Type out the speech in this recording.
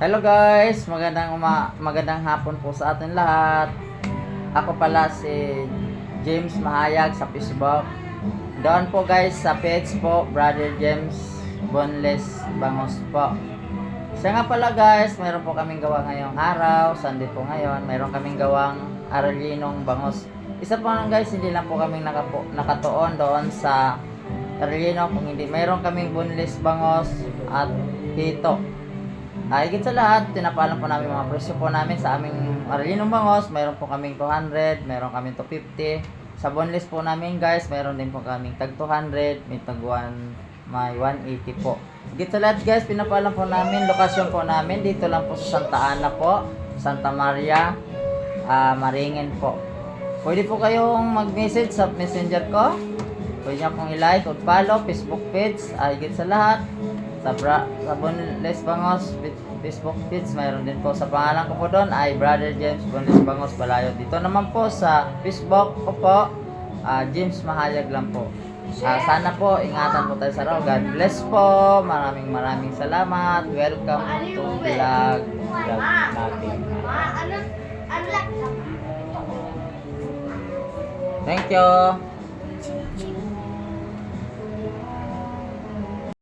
Hello guys, magandang hapon po sa atin lahat. Ako pala si James Mahayag sa Facebook. Doon po guys sa page po, Brother James Boneless Bangos po. Siya nga pala guys, mayroon po kaming gawa ngayong araw, Sunday po ngayon. Mayroon kaming gawang Aralinong Bangos. Isa po lang guys, hindi lang po kaming nakatuon doon sa Aralino. Kung hindi, mayroon kaming boneless bangos at hito. Higit sa lahat, tinapalan po namin mga presyo po namin sa aming Aralinong Bangos. Mayroon po kaming 200, mayroon kaming 250. Sa boneless po namin guys, mayroon din po kaming tag 200, may tag 1, may 180 po. Higit sa lahat guys, pinapalan po namin, lokasyon po namin, dito lang po sa Santa Ana po, Santa Maria, Maringin po. Pwede po kayong mag-message sa messenger ko. Pwede nyo pong i-like o follow, Facebook page, higit sa lahat. Sa Boneless Bangos Facebook page, mayroon din po sa pangalan ko po doon ay Brother James Boneless Bangos Balayo. Dito naman po sa Facebook ko po, James Mahayag lang po. Sana po ingatan po tayo sa araw. God bless po. Maraming salamat. Welcome to vlog natin. Thank you.